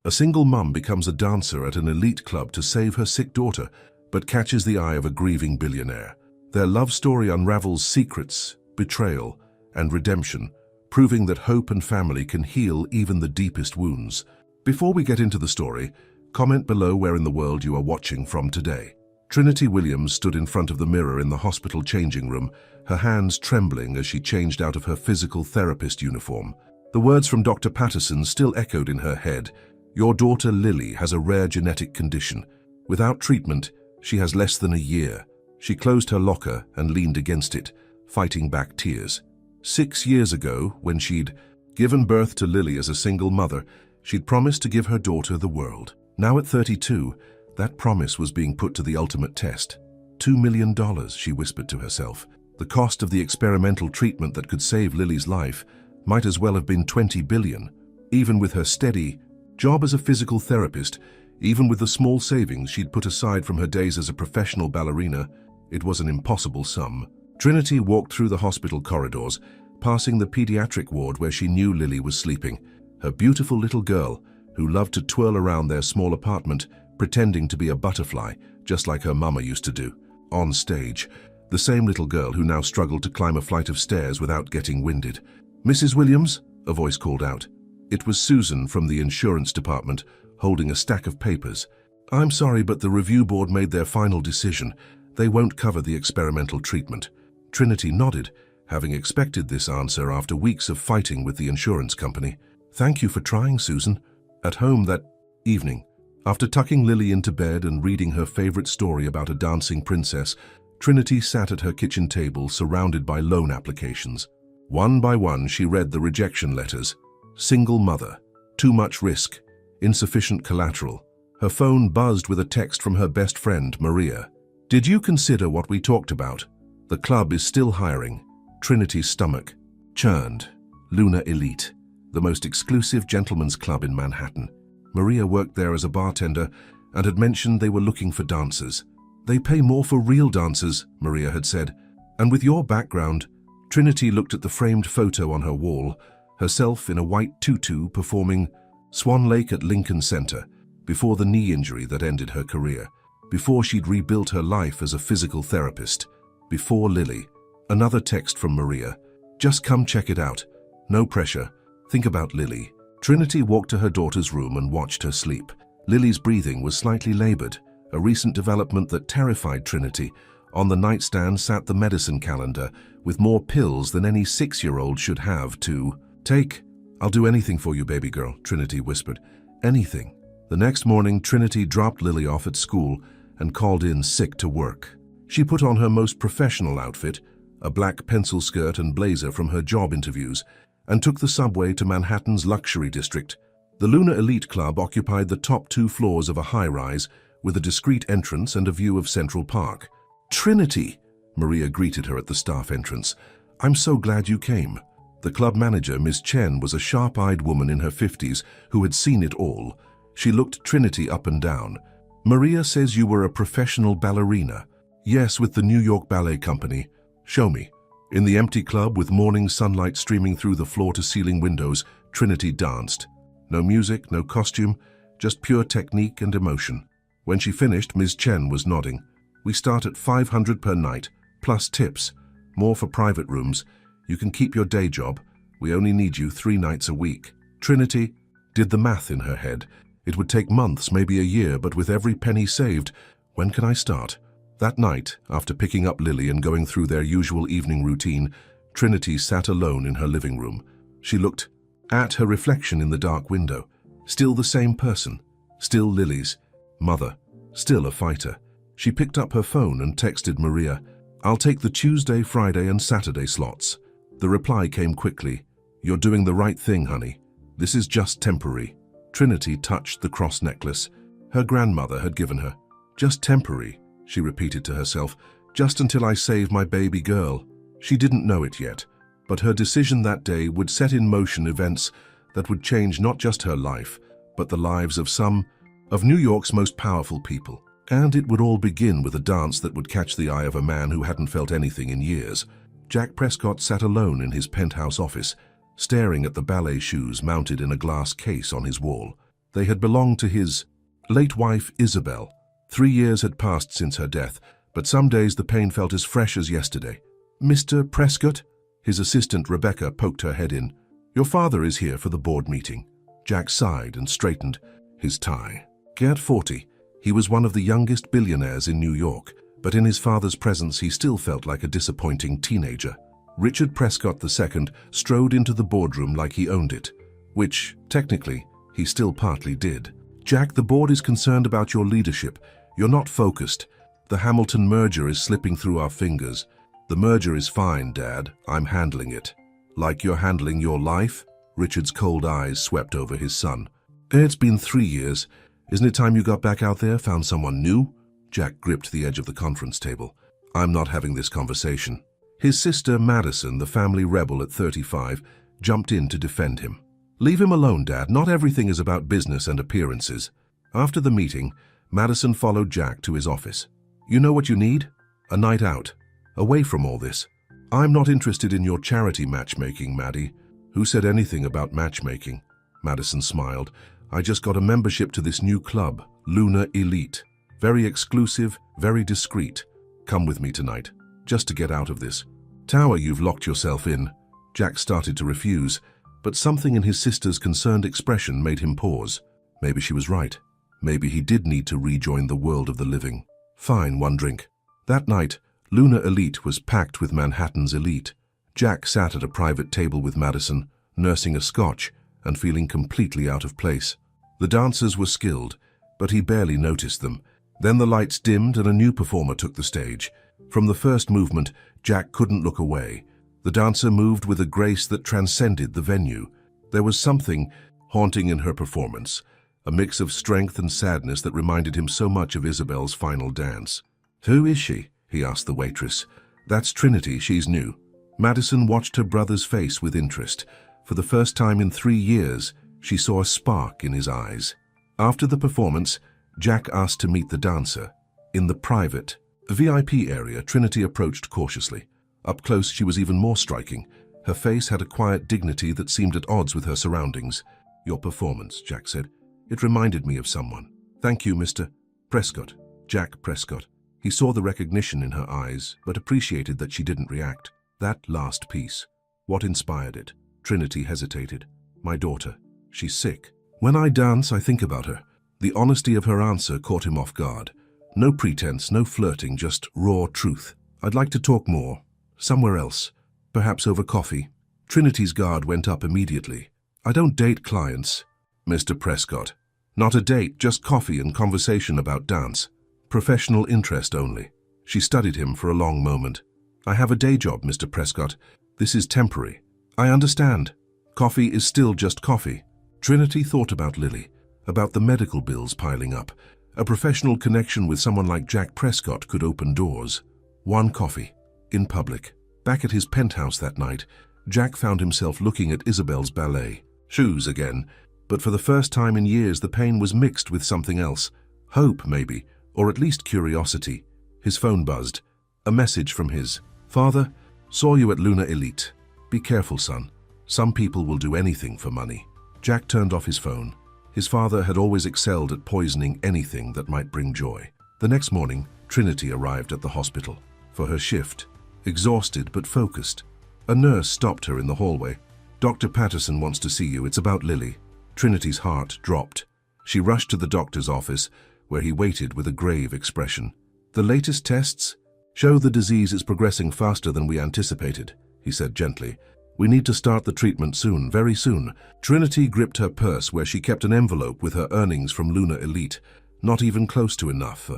A single mum becomes a dancer at an elite club to save her sick daughter, but catches the eye of a grieving billionaire. Their love story unravels secrets, betrayal, and redemption, proving that hope and family can heal even the deepest wounds. Before we get into the story, comment below where in the world you are watching from today. Trinity Williams stood in front of the mirror in the hospital changing room, her hands trembling as she changed out of her physical therapist uniform. The words from Dr. Patterson still echoed in her head. Your daughter Lily has a rare genetic condition. Without treatment, she has less than a year. She closed her locker and leaned against it, fighting back tears. 6 years ago, when she'd given birth to Lily as a single mother, she'd promised to give her daughter the world. Now at 32, that promise was being put to the ultimate test. $2 million, she whispered to herself. The cost of the experimental treatment that could save Lily's life might as well have been $20 billion. Even with her steady job as a physical therapist, even with the small savings she'd put aside from her days as a professional ballerina, it was an impossible sum. Trinity walked through the hospital corridors, passing the pediatric ward where she knew Lily was sleeping, her beautiful little girl, who loved to twirl around their small apartment, pretending to be a butterfly, just like her mama used to do. On stage, the same little girl who now struggled to climb a flight of stairs without getting winded. "Mrs. Williams?" a voice called out. It was Susan from the insurance department, holding a stack of papers. "I'm sorry, but the review board made their final decision. They won't cover the experimental treatment." Trinity nodded, having expected this answer after weeks of fighting with the insurance company. "Thank you for trying, Susan." At home that evening, after tucking Lily into bed and reading her favorite story about a dancing princess, Trinity sat at her kitchen table surrounded by loan applications. One by one, she read the rejection letters. Single mother, too much risk, insufficient collateral. Her phone buzzed with a text from her best friend, Maria. "Did you consider what we talked about? The club is still hiring." Trinity's stomach churned. Luna Elite, the most exclusive gentlemen's club in Manhattan. Maria worked there as a bartender and had mentioned they were looking for dancers. "They pay more for real dancers," Maria had said. "And with your background," Trinity looked at the framed photo on her wall, herself in a white tutu performing Swan Lake at Lincoln Center, before the knee injury that ended her career, before she'd rebuilt her life as a physical therapist, before Lily. Another text from Maria. "Just come check it out. No pressure. Think about Lily." Trinity walked to her daughter's room and watched her sleep. Lily's breathing was slightly labored, a recent development that terrified Trinity. On the nightstand sat the medicine calendar, with more pills than any 6-year-old should have to take. "I'll do anything for you, baby girl," Trinity whispered. "Anything." The next morning, Trinity dropped Lily off at school and called in sick to work. She put on her most professional outfit, a black pencil skirt and blazer from her job interviews, and took the subway to Manhattan's luxury district. The Luna Elite Club occupied the top 2 floors of a high-rise with a discreet entrance and a view of Central Park. "Trinity," Maria greeted her at the staff entrance. "I'm so glad you came." The club manager, Ms. Chen, was a sharp-eyed woman in her 50s who had seen it all. She looked Trinity up and down. "Maria says you were a professional ballerina." "Yes, with the New York Ballet Company." "Show me." In the empty club, with morning sunlight streaming through the floor-to-ceiling windows, Trinity danced. No music, no costume, just pure technique and emotion. When she finished, Ms. Chen was nodding. "We start at $500 per night, plus tips. More for private rooms. You can keep your day job. We only need you 3 nights a week." Trinity did the math in her head. It would take months, maybe a year, but with every penny saved, when can I start? That night, after picking up Lily and going through their usual evening routine, Trinity sat alone in her living room. She looked at her reflection in the dark window. Still the same person. Still Lily's mother. Still a fighter. She picked up her phone and texted Maria, "I'll take the Tuesday, Friday, and Saturday slots." The reply came quickly. "You're doing the right thing, honey. This is just temporary." Trinity touched the cross necklace her grandmother had given her. "Just temporary," she repeated to herself, "just until I save my baby girl." She didn't know it yet, but her decision that day would set in motion events that would change not just her life, but the lives of some of New York's most powerful people. And it would all begin with a dance that would catch the eye of a man who hadn't felt anything in years. Jack Prescott sat alone in his penthouse office, staring at the ballet shoes mounted in a glass case on his wall. They had belonged to his late wife, Isabel. 3 years had passed since her death, but some days the pain felt as fresh as yesterday. "Mr. Prescott?" His assistant, Rebecca, poked her head in. "Your father is here for the board meeting." Jack sighed and straightened his tie. At 40, he was one of the youngest billionaires in New York, but in his father's presence he still felt like a disappointing teenager. Richard Prescott II strode into the boardroom like he owned it, which, technically, he still partly did. "Jack, the board is concerned about your leadership. You're not focused. The Hamilton merger is slipping through our fingers." "The merger is fine, Dad. I'm handling it." "Like you're handling your life?" Richard's cold eyes swept over his son. "It's been 3 years. Isn't it time you got back out there, found someone new?" Jack gripped the edge of the conference table. "I'm not having this conversation." His sister, Madison, the family rebel at 35, jumped in to defend him. "Leave him alone, Dad. Not everything is about business and appearances." After the meeting, Madison followed Jack to his office. "You know what you need? A night out. Away from all this." "I'm not interested in your charity matchmaking, Maddie." "Who said anything about matchmaking?" Madison smiled. "I just got a membership to this new club, Lunar Elite. Very exclusive, very discreet. Come with me tonight, just to get out of this tower you've locked yourself in." Jack started to refuse, but something in his sister's concerned expression made him pause. Maybe she was right. Maybe he did need to rejoin the world of the living. "Fine, one drink." That night, Lunar Elite was packed with Manhattan's elite. Jack sat at a private table with Madison, nursing a scotch and feeling completely out of place. The dancers were skilled, but he barely noticed them. Then the lights dimmed and a new performer took the stage. From the first movement, Jack couldn't look away. The dancer moved with a grace that transcended the venue. There was something haunting in her performance, a mix of strength and sadness that reminded him so much of Isabel's final dance. "Who is she?" he asked the waitress. "That's Trinity, she's new." Madison watched her brother's face with interest. For the first time in 3 years, she saw a spark in his eyes. After the performance, Jack asked to meet the dancer. In the private, VIP area, Trinity approached cautiously. Up close, she was even more striking. Her face had a quiet dignity that seemed at odds with her surroundings. "Your performance," Jack said. "It reminded me of someone." "Thank you, Mr. Prescott." Jack Prescott. He saw the recognition in her eyes, but appreciated that she didn't react. That last piece. What inspired it? Trinity hesitated. "My daughter. She's sick. When I dance, I think about her." The honesty of her answer caught him off guard. No pretense, no flirting, just raw truth. "I'd like to talk more. Somewhere else. Perhaps over coffee." Trinity's guard went up immediately. "I don't date clients, Mr. Prescott. Not a date, just coffee and conversation about dance. Professional interest only." She studied him for a long moment. "I have a day job, Mr. Prescott. This is temporary." "I understand. Coffee is still just coffee." Trinity thought about Lily, about the medical bills piling up. A professional connection with someone like Jack Prescott could open doors. One coffee, in public. Back at his penthouse that night, Jack found himself looking at Isabel's ballet shoes again, but for the first time in years the pain was mixed with something else. Hope, maybe, or at least curiosity. His phone buzzed. A message from his father. "Saw you at Lunar Elite. Be careful, son. Some people will do anything for money." Jack turned off his phone. His father had always excelled at poisoning anything that might bring joy. The next morning, Trinity arrived at the hospital for her shift, exhausted but focused. A nurse stopped her in the hallway. "Dr. Patterson wants to see you. It's about Lily." Trinity's heart dropped. She rushed to the doctor's office, where he waited with a grave expression. "The latest tests show the disease is progressing faster than we anticipated," he said gently. "We need to start the treatment soon, very soon." Trinity gripped her purse where she kept an envelope with her earnings from Lunar Elite. Not even close to enough.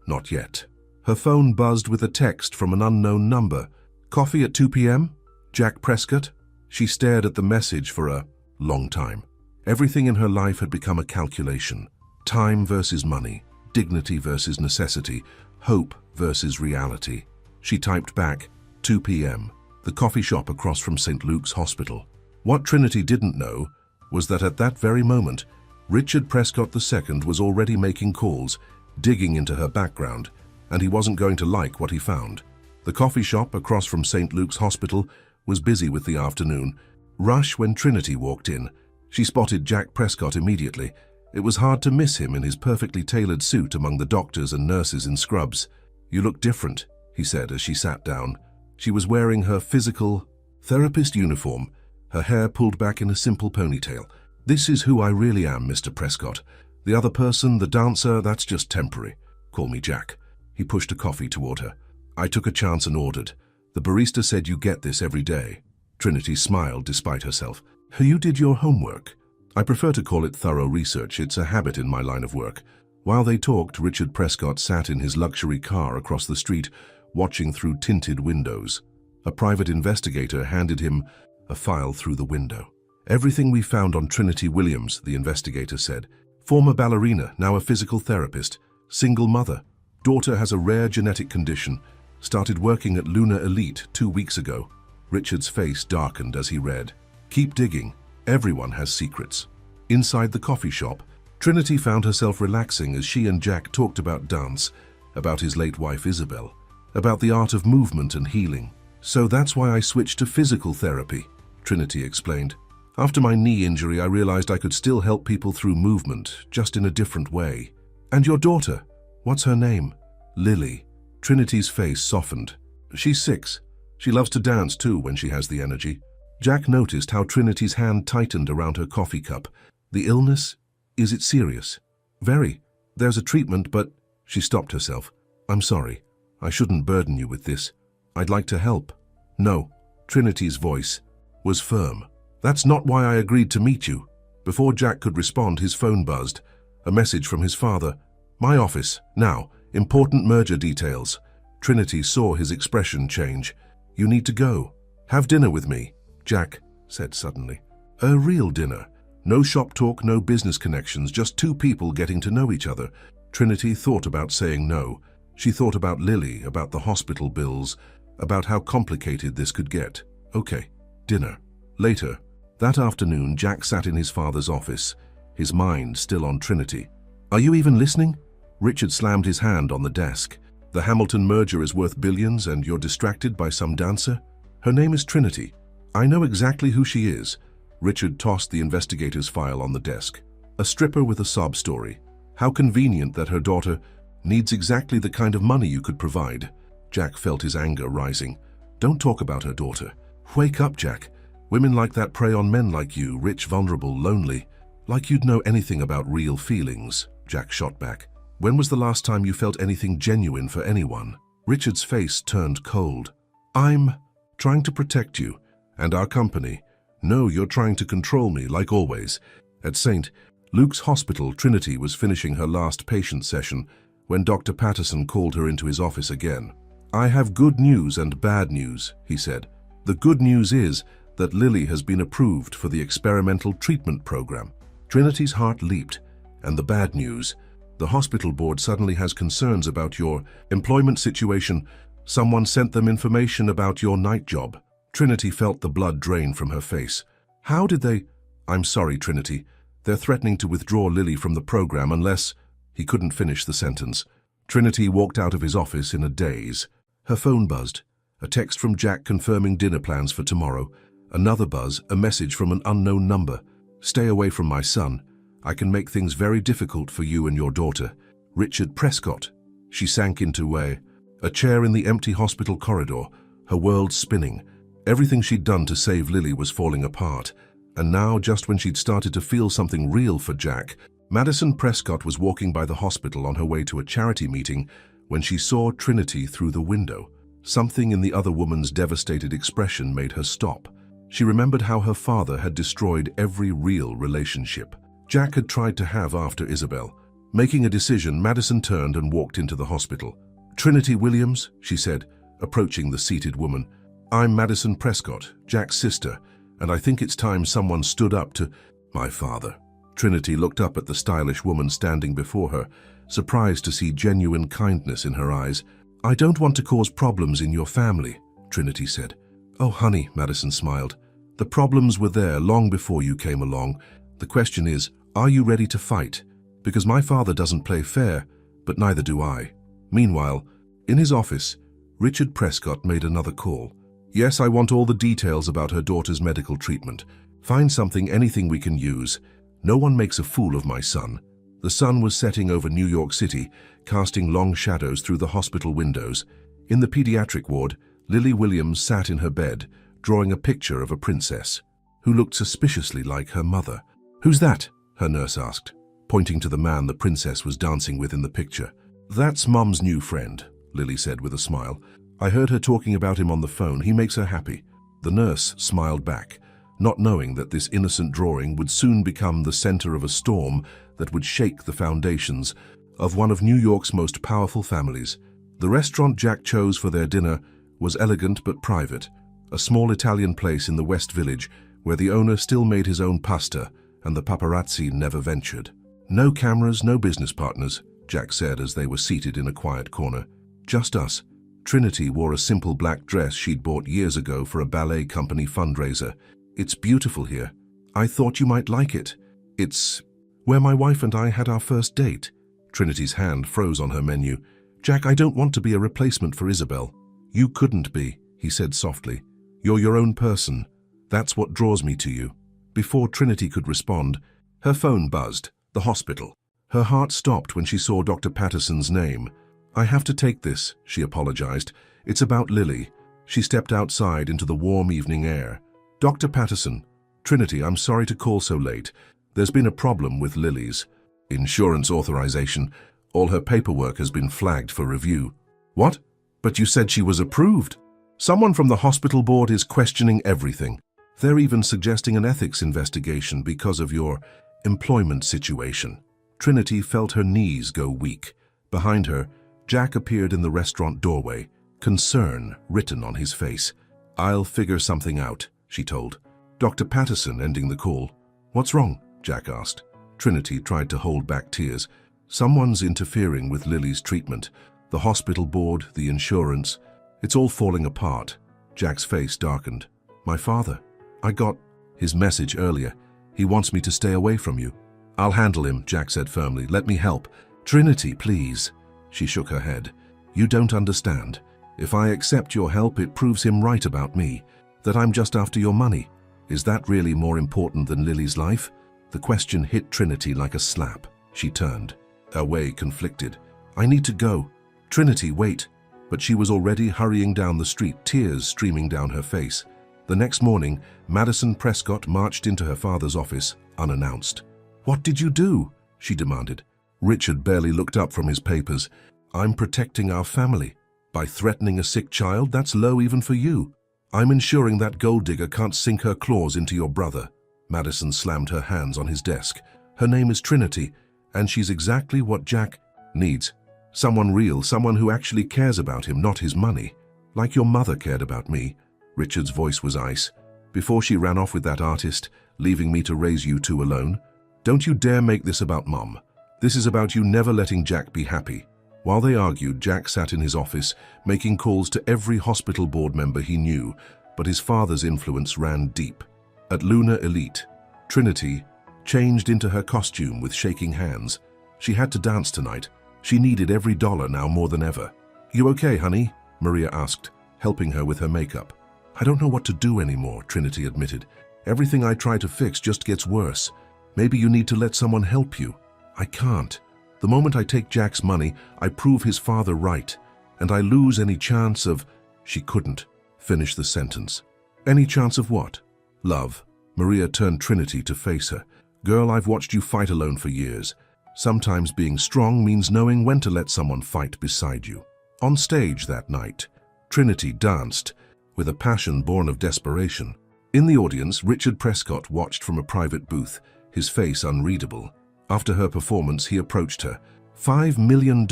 Not yet. Her phone buzzed with a text from an unknown number. "Coffee at 2 p.m.? Jack Prescott?" She stared at the message for a long time. Everything in her life had become a calculation. Time versus money, dignity versus necessity, hope versus reality. She typed back, 2 p.m., the coffee shop across from St. Luke's Hospital. What Trinity didn't know was that at that very moment, Richard Prescott II was already making calls, digging into her background, and he wasn't going to like what he found. The coffee shop across from St. Luke's Hospital was busy with the afternoon rush when Trinity walked in. She spotted Jack Prescott immediately. It was hard to miss him in his perfectly tailored suit among the doctors and nurses in scrubs. "You look different," he said as she sat down. She was wearing her physical therapist uniform, her hair pulled back in a simple ponytail. "This is who I really am, Mr. Prescott. The other person, the dancer, that's just temporary. Call me Jack." He pushed a coffee toward her. I took a chance and ordered. "The barista said you get this every day." Trinity smiled despite herself. "You did your homework." "I prefer to call it thorough research. It's a habit in my line of work." While they talked, Richard Prescott sat in his luxury car across the street, watching through tinted windows. A private investigator handed him a file through the window. "Everything we found on Trinity Williams," the investigator said. "Former ballerina, now a physical therapist. Single mother. Daughter has a rare genetic condition. Started working at Lunar Elite 2 weeks ago." Richard's face darkened as he read. "Keep digging. Everyone has secrets." Inside the coffee shop, Trinity found herself relaxing as she and Jack talked about dance, about his late wife Isabel, about the art of movement and healing. "So that's why I switched to physical therapy," Trinity explained. "After my knee injury, I realized I could still help people through movement, just in a different way." "And your daughter? What's her name?" "Lily." Trinity's face softened. "She's 6. She loves to dance too when she has the energy." Jack noticed how Trinity's hand tightened around her coffee cup. "The illness? Is it serious?" "Very. There's a treatment, but—" She stopped herself. "I'm sorry. I shouldn't burden you with this. I'd like to help." "No." Trinity's voice was firm. "That's not why I agreed to meet you." Before Jack could respond, his phone buzzed. A message from his father. "My office, now. Important merger details." Trinity saw his expression change. "You need to go. Have dinner with me," Jack said suddenly. "A real dinner. No shop talk, no business connections, just 2 people getting to know each other." Trinity thought about saying no. She thought about Lily, about the hospital bills, about how complicated this could get. "Okay, dinner." Later, that afternoon, Jack sat in his father's office, his mind still on Trinity. "Are you even listening?" Richard slammed his hand on the desk. "The Hamilton merger is worth billions and you're distracted by some dancer? Her name is Trinity. I know exactly who she is." Richard tossed the investigator's file on the desk. "A stripper with a sob story. How convenient that her daughter needs exactly the kind of money you could provide." Jack felt his anger rising. "Don't talk about her daughter. Wake up, Jack. Women like that prey on men like you, rich, vulnerable, lonely. Like you'd know anything about real feelings," Jack shot back. "When was the last time you felt anything genuine for anyone?" Richard's face turned cold. "I'm trying to protect you and our company. No, you're trying to control me, like always." At St. Luke's Hospital, Trinity was finishing her last patient session when Dr. Patterson called her into his office again. "I have good news and bad news," he said. "The good news is that Lily has been approved for the experimental treatment program." Trinity's heart leaped. "And the bad news? The hospital board suddenly has concerns about your employment situation. Someone sent them information about your night job." Trinity felt the blood drain from her face. "How did they—" "I'm sorry, Trinity. They're threatening to withdraw Lily from the program unless—" He couldn't finish the sentence. Trinity walked out of his office in a daze. Her phone buzzed. A text from Jack confirming dinner plans for tomorrow. Another buzz, a message from an unknown number. "Stay away from my son. I can make things very difficult for you and your daughter. Richard Prescott." She sank into a chair in the empty hospital corridor, her world spinning. Everything she'd done to save Lily was falling apart. And now, just when she'd started to feel something real for Jack, Madison Prescott was walking by the hospital on her way to a charity meeting when she saw Trinity through the window. Something in the other woman's devastated expression made her stop. She remembered how her father had destroyed every real relationship Jack had tried to have after Isabel. Making a decision, Madison turned and walked into the hospital. "Trinity Williams," she said, approaching the seated woman. "I'm Madison Prescott, Jack's sister, and I think it's time someone stood up to—" "My father." Trinity looked up at the stylish woman standing before her, surprised to see genuine kindness in her eyes. "I don't want to cause problems in your family," Trinity said. "Oh, honey," Madison smiled. "The problems were there long before you came along. The question is, are you ready to fight? Because my father doesn't play fair, but neither do I." Meanwhile, in his office, Richard Prescott made another call. "Yes, I want all the details about her daughter's medical treatment. Find something, anything we can use. No one makes a fool of my son. The sun was setting over New York City, casting long shadows through the hospital windows. In the pediatric ward, Lily Williams sat in her bed, drawing a picture of a princess, who looked suspiciously like her mother. "Who's that?" her nurse asked, pointing to the man the princess was dancing with in the picture. "That's Mum's new friend," Lily said with a smile. "I heard her talking about him on the phone. He makes her happy." The nurse smiled back, not knowing that this innocent drawing would soon become the center of a storm that would shake the foundations of one of New York's most powerful families. The restaurant Jack chose for their dinner was elegant but private, a small Italian place in the West Village where the owner still made his own pasta and the paparazzi never ventured. "No cameras, no business partners," Jack said as they were seated in a quiet corner. "Just us." Trinity wore a simple black dress she'd bought years ago for a ballet company fundraiser. "It's beautiful here. I thought you might like it. It's where my wife and I had our first date." Trinity's hand froze on her menu. "Jack, I don't want to be a replacement for Isabel." "You couldn't be," he said softly. "You're your own person. That's what draws me to you." Before Trinity could respond, her phone buzzed. The hospital. Her heart stopped when she saw Dr. Patterson's name. "I have to take this," she apologized. "It's about Lily." She stepped outside into the warm evening air. "Dr. Patterson." "Trinity, I'm sorry to call so late. There's been a problem with Lily's insurance authorization. All her paperwork has been flagged for review." "What? But you said she was approved." "Someone from the hospital board is questioning everything. They're even suggesting an ethics investigation because of your employment situation." Trinity felt her knees go weak. Behind her, Jack appeared in the restaurant doorway, concern written on his face. "I'll figure something out," she told. Dr. Patterson ending the call. "What's wrong?" Jack asked. Trinity tried to hold back tears. "Someone's interfering with Lily's treatment. The hospital board, the insurance. It's all falling apart." Jack's face darkened. "My father. I got his message earlier. He wants me to stay away from you." "I'll handle him," Jack said firmly. "Let me help." "Trinity, please." She shook her head. "You don't understand. If I accept your help, it proves him right about me, that I'm just after your money. Is that really more important than Lily's life?" The question hit Trinity like a slap. She turned, away conflicted. "I need to go." "Trinity, wait." But she was already hurrying down the street, tears streaming down her face. The next morning, Madison Prescott marched into her father's office, unannounced. "What did you do?" she demanded. Richard barely looked up from his papers. "I'm protecting our family. By threatening a sick child, that's low even for you. I'm ensuring that gold digger can't sink her claws into your brother." Madison slammed her hands on his desk. "Her name is Trinity, and she's exactly what Jack needs. Someone real, someone who actually cares about him, not his money. Like your mother cared about me." Richard's voice was ice. "Before she ran off with that artist, leaving me to raise you two alone. Don't you dare make this about Mom. This is about you never letting Jack be happy." While they argued, Jack sat in his office, making calls to every hospital board member he knew, but his father's influence ran deep. At Luna Elite, Trinity changed into her costume with shaking hands. She had to dance tonight. She needed every dollar now more than ever. "You okay, honey?" Maria asked, helping her with her makeup. "I don't know what to do anymore," Trinity admitted. "Everything I try to fix just gets worse. Maybe you need to let someone help you." "I can't. The moment I take Jack's money, I prove his father right, and I lose any chance of—" She couldn't finish the sentence. "Any chance of what?" "Love." Maria turned Trinity to face her. "Girl, I've watched you fight alone for years. Sometimes being strong means knowing when to let someone fight beside you." On stage that night, Trinity danced with a passion born of desperation. In the audience, Richard Prescott watched from a private booth, his face unreadable. After her performance, he approached her. $5 million,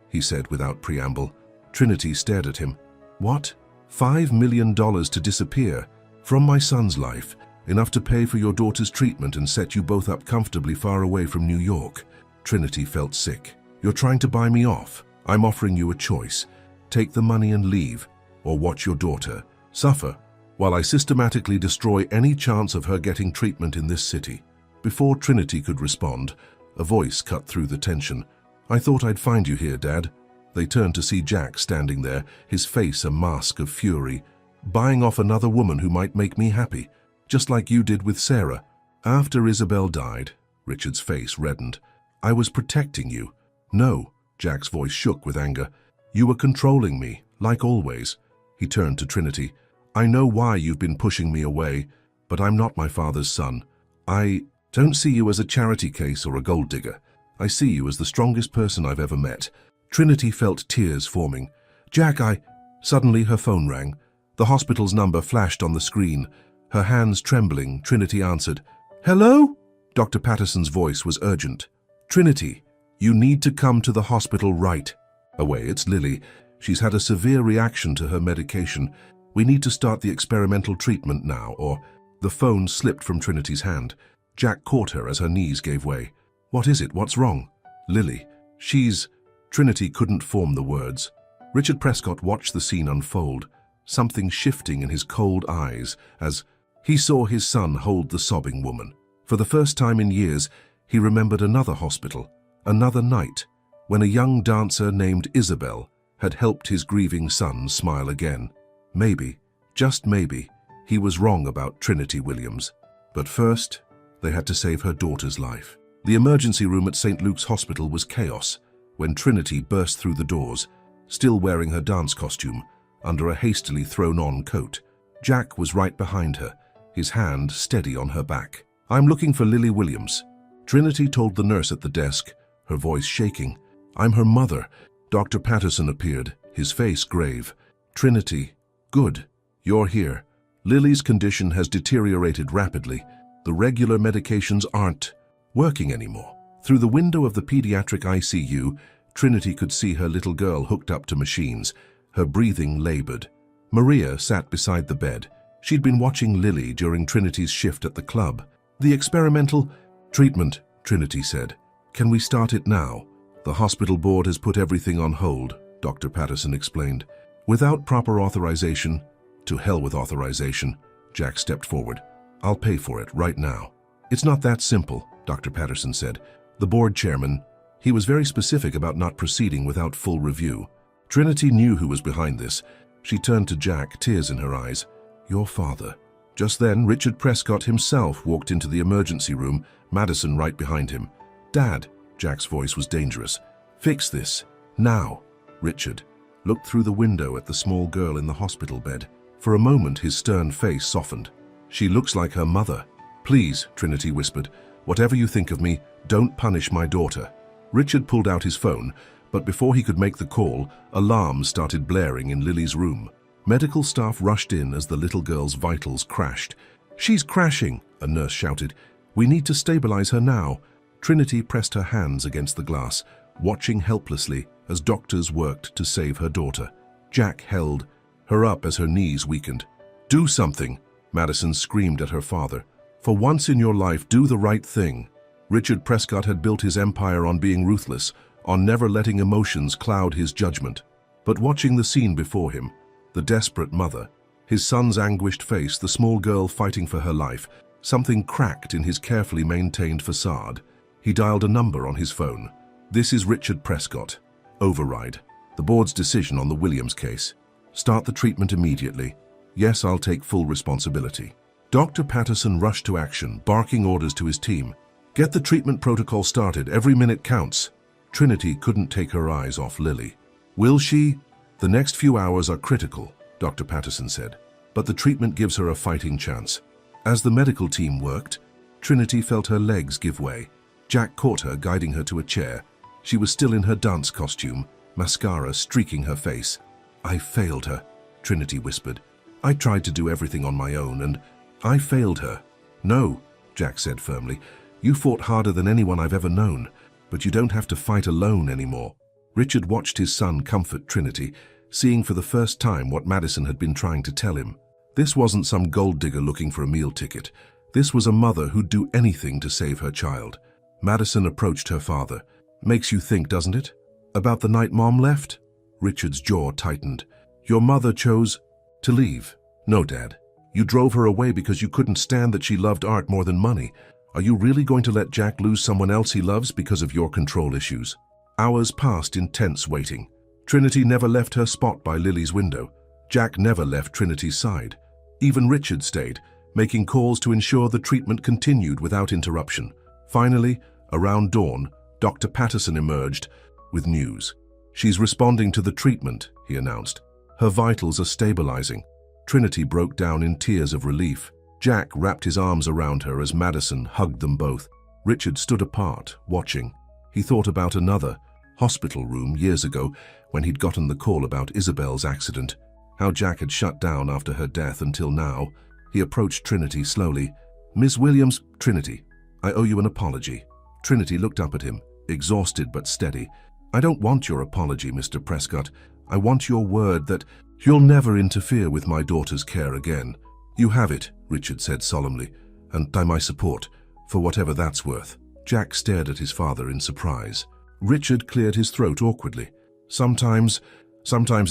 he said without preamble. Trinity stared at him. "What? $5 million to disappear? From my son's life, enough to pay for your daughter's treatment and set you both up comfortably far away from New York." Trinity felt sick. "You're trying to buy me off. I'm offering you a choice. Take the money and leave, or watch your daughter suffer while I systematically destroy any chance of her getting treatment in this city." Before Trinity could respond, a voice cut through the tension. "I thought I'd find you here, Dad." They turned to see Jack standing there, his face a mask of fury. "Buying off another woman who might make me happy, just like you did with Sarah." "After Isabel died," Richard's face reddened. I was protecting you. No, Jack's voice shook with anger. You were controlling me, like always. He turned to Trinity. I know why you've been pushing me away, but I'm not my father's son. I don't see you as a charity case or a gold digger. I see you as the strongest person I've ever met. Trinity felt tears forming. Jack, Suddenly her phone rang. The hospital's number flashed on the screen. Her hands trembling, Trinity answered. Hello? Dr. Patterson's voice was urgent. Trinity, you need to come to the hospital right away. It's Lily. She's had a severe reaction to her medication. We need to start the experimental treatment now, or... The phone slipped from Trinity's hand. Jack caught her as her knees gave way. What is it? What's wrong? Lily. Trinity couldn't form the words. Richard Prescott watched the scene unfold, something shifting in his cold eyes as he saw his son hold the sobbing woman. For the first time in years, he remembered another hospital, another night, when a young dancer named Isabel had helped his grieving son smile again. Maybe, just maybe, he was wrong about Trinity Williams. But first, they had to save her daughter's life. The emergency room at St. Luke's Hospital was chaos when Trinity burst through the doors, still wearing her dance costume, under a hastily thrown-on coat. Jack was right behind her, his hand steady on her back. I'm looking for Lily Williams. Trinity told the nurse at the desk, her voice shaking. I'm her mother. Dr. Patterson appeared, his face grave. Trinity, good, you're here. Lily's condition has deteriorated rapidly. The regular medications aren't working anymore. Through the window of the pediatric ICU, Trinity could see her little girl hooked up to machines, her breathing labored. Maria sat beside the bed. She'd been watching Lily during Trinity's shift at the club. The experimental treatment, Trinity said. Can we start it now? The hospital board has put everything on hold, Dr. Patterson explained. Without proper authorization, to hell with authorization, Jack stepped forward. I'll pay for it right now. It's not that simple, Dr. Patterson said. The board chairman, he was very specific about not proceeding without full review. Trinity knew who was behind this. She turned to Jack, tears in her eyes. Your father. Just then, Richard Prescott himself walked into the emergency room, Madison right behind him. Dad, Jack's voice was dangerous. Fix this. Now. Richard looked through the window at the small girl in the hospital bed. For a moment, his stern face softened. She looks like her mother. Please, Trinity whispered. Whatever you think of me, don't punish my daughter. Richard pulled out his phone, but before he could make the call, alarms started blaring in Lily's room. Medical staff rushed in as the little girl's vitals crashed. She's crashing, a nurse shouted. We need to stabilize her now. Trinity pressed her hands against the glass, watching helplessly as doctors worked to save her daughter. Jack held her up as her knees weakened. Do something, Madison screamed at her father. For once in your life, do the right thing. Richard Prescott had built his empire on being ruthless, on never letting emotions cloud his judgment. But watching the scene before him, the desperate mother, his son's anguished face, the small girl fighting for her life, something cracked in his carefully maintained facade. He dialed a number on his phone. This is Richard Prescott. Override. The board's decision on the Williams case. Start the treatment immediately. Yes, I'll take full responsibility. Dr. Patterson rushed to action, barking orders to his team. Get the treatment protocol started. Every minute counts. Trinity couldn't take her eyes off Lily. Will she? The next few hours are critical, Dr. Patterson said, but the treatment gives her a fighting chance. As the medical team worked, Trinity felt her legs give way. Jack caught her, guiding her to a chair. She was still in her dance costume, mascara streaking her face. I failed her, Trinity whispered. I tried to do everything on my own, and I failed her. No, Jack said firmly. You fought harder than anyone I've ever known, but you don't have to fight alone anymore. Richard watched his son comfort Trinity, seeing for the first time what Madison had been trying to tell him. This wasn't some gold digger looking for a meal ticket. This was a mother who'd do anything to save her child. Madison approached her father. Makes you think, doesn't it? About the night Mom left? Richard's jaw tightened. Your mother chose to leave. No, Dad. You drove her away because you couldn't stand that she loved art more than money. Are you really going to let Jack lose someone else he loves because of your control issues? Hours passed in tense waiting. Trinity never left her spot by Lily's window. Jack never left Trinity's side. Even Richard stayed, making calls to ensure the treatment continued without interruption. Finally, around dawn, Dr. Patterson emerged with news. "She's responding to the treatment," he announced. "Her vitals are stabilizing." Trinity broke down in tears of relief. Jack wrapped his arms around her as Madison hugged them both. Richard stood apart, watching. He thought about another hospital room years ago when he'd gotten the call about Isabel's accident, how Jack had shut down after her death until now. He approached Trinity slowly. "Miss Williams, Trinity, I owe you an apology." Trinity looked up at him, exhausted but steady. "I don't want your apology, Mr. Prescott. I want your word that you'll never interfere with my daughter's care again." "You have it," Richard said solemnly, "and by my support, for whatever that's worth." Jack stared at his father in surprise. Richard cleared his throat awkwardly. Sometimes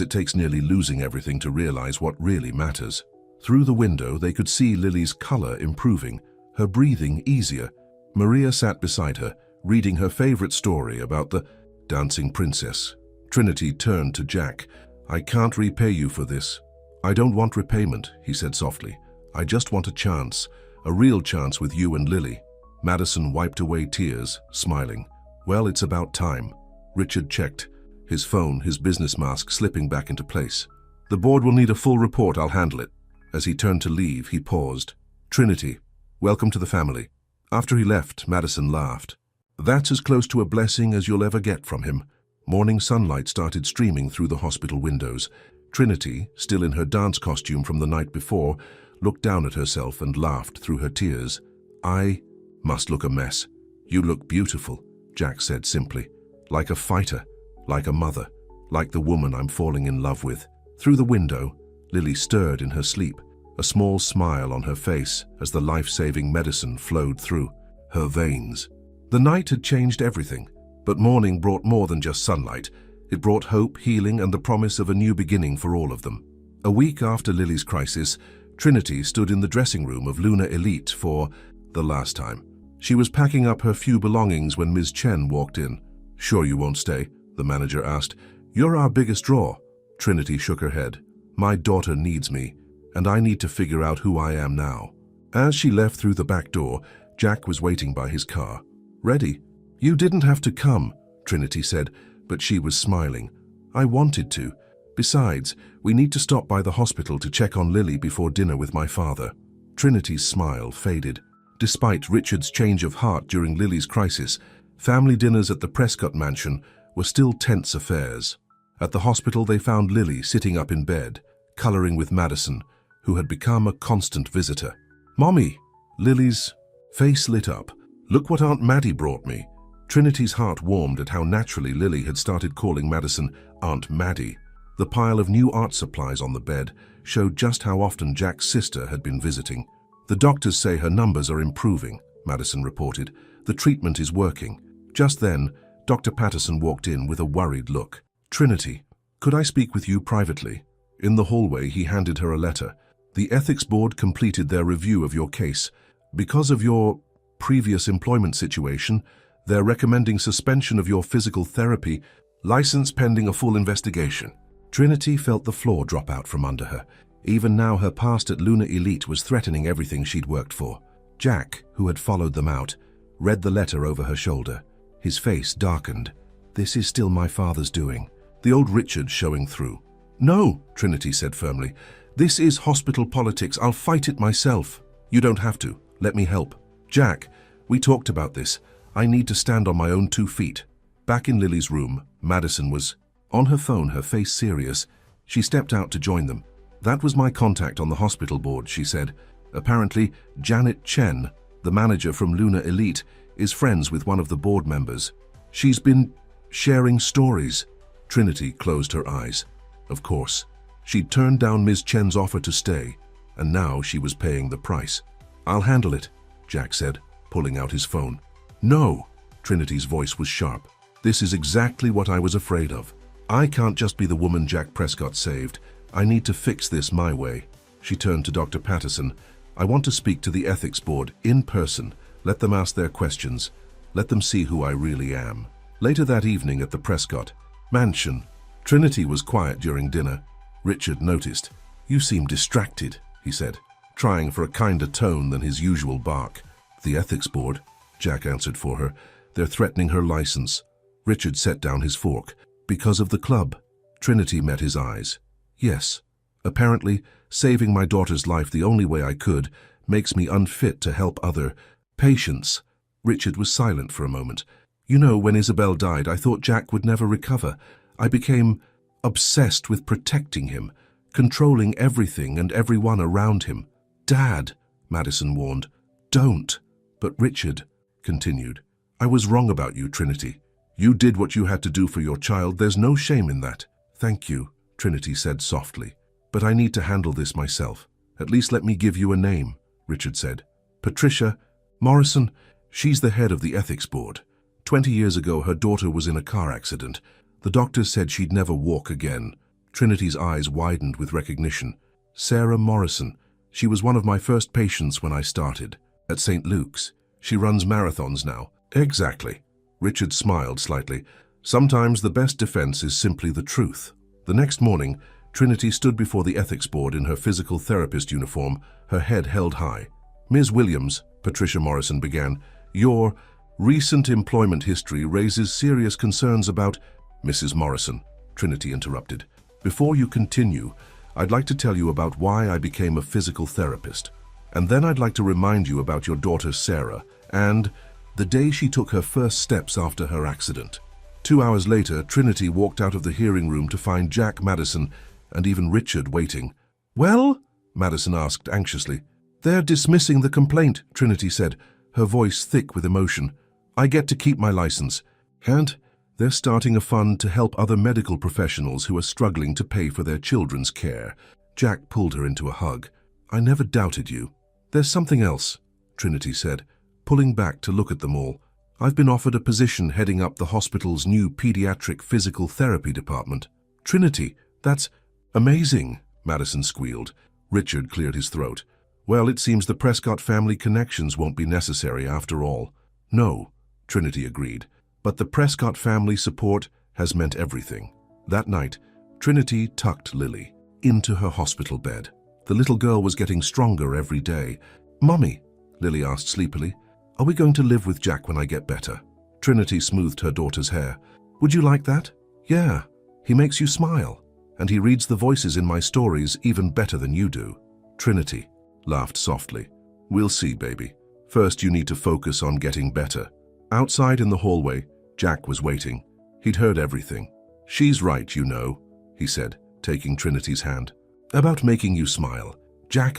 it takes nearly losing everything to realize what really matters." Through the window, they could see Lily's color improving, her breathing easier. Maria sat beside her, reading her favorite story about the dancing princess. Trinity turned to Jack. "I can't repay you for this." "I don't want repayment," he said softly. "I just want a chance, a real chance with you and Lily." Madison wiped away tears, smiling. "Well, it's about time." Richard checked, his phone, his business mask slipping back into place. "The board will need a full report. I'll handle it." As he turned to leave, he paused. "Trinity, welcome to the family." After he left, Madison laughed. "That's as close to a blessing as you'll ever get from him." Morning sunlight started streaming through the hospital windows. Trinity, still in her dance costume from the night before, looked down at herself and laughed through her tears. "I must look a mess." "You look beautiful," Jack said simply. "Like a fighter, like a mother, like the woman I'm falling in love with." Through the window, Lily stirred in her sleep, a small smile on her face as the life-saving medicine flowed through her veins. The night had changed everything, but morning brought more than just sunlight. It brought hope, healing, and the promise of a new beginning for all of them. A week after Lily's crisis, Trinity stood in the dressing room of Luna Elite for the last time. She was packing up her few belongings when Ms. Chen walked in. "Sure you won't stay?" the manager asked. "You're our biggest draw." Trinity shook her head. "My daughter needs me, and I need to figure out who I am now." As she left through the back door, Jack was waiting by his car. "Ready?" "You didn't have to come," Trinity said, but she was smiling. "I wanted to. Besides, we need to stop by the hospital to check on Lily before dinner with my father." Trinity's smile faded. Despite Richard's change of heart during Lily's crisis, family dinners at the Prescott mansion were still tense affairs. At the hospital, they found Lily sitting up in bed, coloring with Madison, who had become a constant visitor. "Mommy!" Lily's face lit up. "Look what Aunt Maddie brought me." Trinity's heart warmed at how naturally Lily had started calling Madison Aunt Maddie. The pile of new art supplies on the bed showed just how often Jack's sister had been visiting. "The doctors say her numbers are improving," Madison reported. "The treatment is working." Just then, Dr. Patterson walked in with a worried look. "Trinity, could I speak with you privately?" In the hallway, he handed her a letter. "The ethics board completed their review of your case. Because of your previous employment situation, they're recommending suspension of your physical therapy license pending a full investigation." Trinity felt the floor drop out from under her. Even now, her past at Luna Elite was threatening everything she'd worked for. Jack, who had followed them out, read the letter over her shoulder. His face darkened. "This is still my father's doing." The old Richard showing through. "No," Trinity said firmly. "This is hospital politics. I'll fight it myself." "You don't have to. Let me help." "Jack, we talked about this. I need to stand on my own 2 feet." Back in Lily's room, Madison was on her phone, her face serious. She stepped out to join them. "That was my contact on the hospital board," she said. "Apparently, Janet Chen, the manager from Luna Elite, is friends with one of the board members. She's been sharing stories." Trinity closed her eyes. Of course. She'd turned down Ms. Chen's offer to stay, and now she was paying the price. "I'll handle it," Jack said, pulling out his phone. "No," Trinity's voice was sharp. "This is exactly what I was afraid of. I can't just be the woman Jack Prescott saved. I need to fix this my way." She turned to Dr. Patterson. "I want to speak to the ethics board in person. Let them ask their questions. Let them see who I really am." Later that evening at the Prescott mansion, Trinity was quiet during dinner. Richard noticed. "You seem distracted," he said, trying for a kinder tone than his usual bark. "The ethics board," Jack answered for her. "They're threatening her license." Richard set down his fork. "Because of the club?" Trinity met his eyes. "Yes. Apparently, saving my daughter's life the only way I could makes me unfit to help other patients." Richard was silent for a moment. "You know, when Isabel died, I thought Jack would never recover. I became obsessed with protecting him, controlling everything and everyone around him." "Dad," Madison warned, "don't." "But Richard," continued, "I was wrong about you, Trinity. You did what you had to do for your child. There's no shame in that." "Thank you," Trinity said softly. "But I need to handle this myself. At least let me give you a name," Richard said. "Patricia Morrison. She's the head of the ethics board. 20 years ago, her daughter was in a car accident. The doctors said she'd never walk again." Trinity's eyes widened with recognition. "Sarah Morrison. She was one of my first patients when I started. At St. Luke's. She runs marathons now." "Exactly." Richard smiled slightly. "Sometimes the best defense is simply the truth." The next morning, Trinity stood before the ethics board in her physical therapist uniform, her head held high. "Ms. Williams," Patricia Morrison began, "your recent employment history raises serious concerns about—" "Mrs. Morrison," Trinity interrupted, "before you continue, I'd like to tell you about why I became a physical therapist. And then I'd like to remind you about your daughter Sarah and the day she took her first steps after her accident." 2 hours later, Trinity walked out of the hearing room to find Jack, Madison, and even Richard waiting. "Well?" Madison asked anxiously. "They're dismissing the complaint," Trinity said, her voice thick with emotion. "I get to keep my license. And they're starting a fund to help other medical professionals who are struggling to pay for their children's care." Jack pulled her into a hug. "I never doubted you." "There's something else," Trinity said, pulling back to look at them all. "I've been offered a position heading up the hospital's new pediatric physical therapy department." "Trinity, that's amazing," Madison squealed. Richard cleared his throat. "Well, it seems the Prescott family connections won't be necessary after all." "No," Trinity agreed, "but the Prescott family support has meant everything." That night, Trinity tucked Lily into her hospital bed. The little girl was getting stronger every day. "Mommy," Lily asked sleepily, "are we going to live with Jack when I get better?" Trinity smoothed her daughter's hair. "Would you like that?" "Yeah. He makes you smile, and he reads the voices in my stories even better than you do." Trinity laughed softly. "We'll see, baby. First, you need to focus on getting better." Outside in the hallway, Jack was waiting. He'd heard everything. "She's right, you know," he said, taking Trinity's hand. "About making you smile. Jack,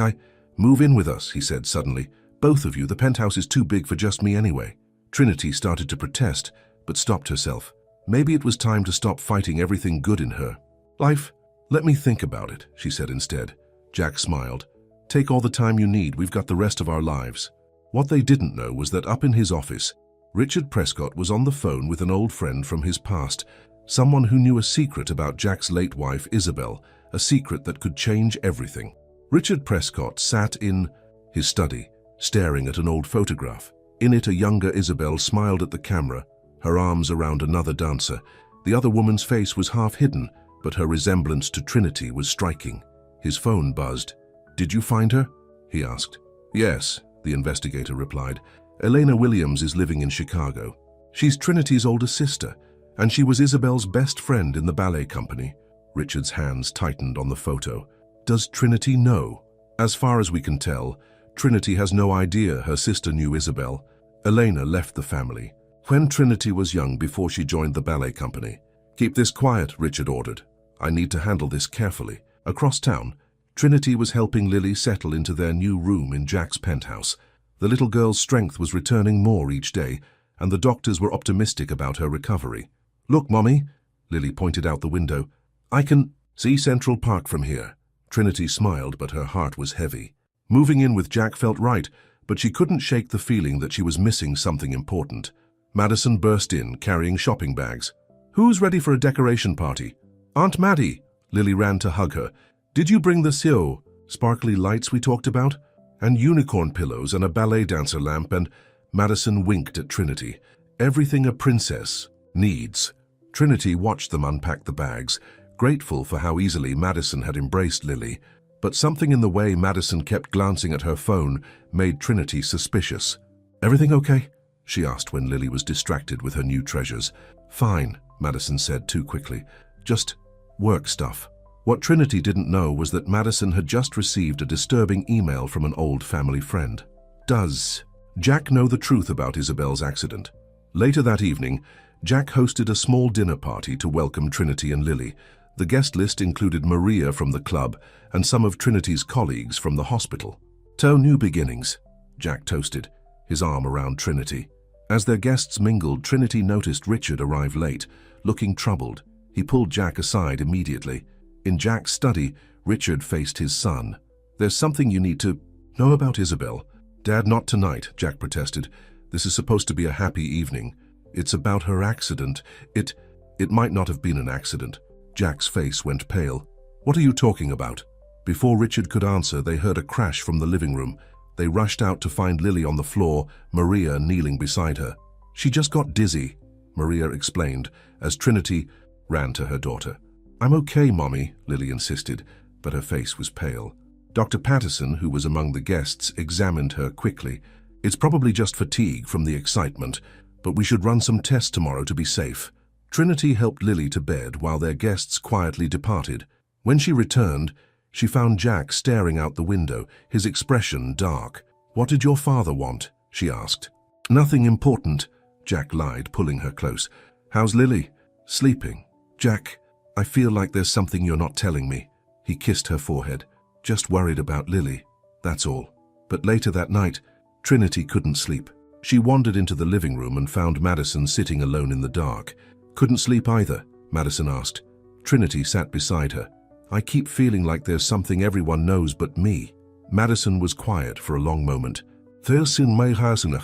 move in with us," he said suddenly. "Both of you, the penthouse is too big for just me anyway." Trinity started to protest, but stopped herself. Maybe it was time to stop fighting everything good in her. "Life, let me think about it," she said instead. Jack smiled. "Take all the time you need, we've got the rest of our lives." What they didn't know was that up in his office, Richard Prescott was on the phone with an old friend from his past, someone who knew a secret about Jack's late wife, Isabel, a secret that could change everything. Richard Prescott sat in his study, staring at an old photograph. In it, a younger Isabel smiled at the camera, her arms around another dancer. The other woman's face was half hidden, but her resemblance to Trinity was striking. His phone buzzed. "Did you find her?" he asked. "Yes," the investigator replied. "Elena Williams is living in Chicago. She's Trinity's older sister, and she was Isabel's best friend in the ballet company." Richard's hands tightened on the photo. "Does Trinity know?" "As far as we can tell, Trinity has no idea her sister knew Isabel. Elena left the family when Trinity was young, before she joined the ballet company." "Keep this quiet," Richard ordered. "I need to handle this carefully." Across town, Trinity was helping Lily settle into their new room in Jack's penthouse. The little girl's strength was returning more each day, and the doctors were optimistic about her recovery. "Look, Mommy," Lily pointed out the window. "I can see Central Park from here." Trinity smiled, but her heart was heavy. Moving in with Jack felt right, but she couldn't shake the feeling that she was missing something important. Madison burst in, carrying shopping bags. "Who's ready for a decoration party?" "Aunt Maddie!" Lily ran to hug her. "Did you bring the sparkly lights we talked about? And unicorn pillows and a ballet dancer lamp?" And Madison winked at Trinity. "Everything a princess needs." Trinity watched them unpack the bags, grateful for how easily Madison had embraced Lily. But something in the way Madison kept glancing at her phone made Trinity suspicious. "Everything okay?" she asked when Lily was distracted with her new treasures. Fine, Madison said too quickly. Just work stuff. What Trinity didn't know was that Madison had just received a disturbing email from an old family friend. Does Jack know the truth about Isabel's accident? Later that evening, Jack hosted a small dinner party to welcome Trinity and Lily. The guest list included Maria from the club and some of Trinity's colleagues from the hospital. "To new beginnings," Jack toasted, his arm around Trinity. As their guests mingled, Trinity noticed Richard arrive late, looking troubled. He pulled Jack aside immediately. In Jack's study, Richard faced his son. "There's something you need to know about Isabel." "Dad, not tonight," Jack protested. "This is supposed to be a happy evening. It's about her accident. It might not have been an accident." Jack's face went pale. "What are you talking about?" Before Richard could answer, they heard a crash from the living room. They rushed out to find Lily on the floor, Maria kneeling beside her. "She just got dizzy," Maria explained, as Trinity ran to her daughter. "I'm okay, Mommy," Lily insisted, but her face was pale. Dr. Patterson, who was among the guests, examined her quickly. "It's probably just fatigue from the excitement, but we should run some tests tomorrow to be safe." Trinity helped Lily to bed while their guests quietly departed. When she returned, she found Jack staring out the window, his expression dark. "What did your father want?" she asked. "Nothing important," Jack lied, pulling her close. "How's Lily?" "Sleeping." "Jack, I feel like there's something you're not telling me." He kissed her forehead. "Just worried about Lily, that's all." But later that night, Trinity couldn't sleep. She wandered into the living room and found Madison sitting alone in the dark. "Couldn't sleep either?" Madison asked. Trinity sat beside her. "I keep feeling like there's something everyone knows but me." Madison was quiet for a long moment. "There's in my house in a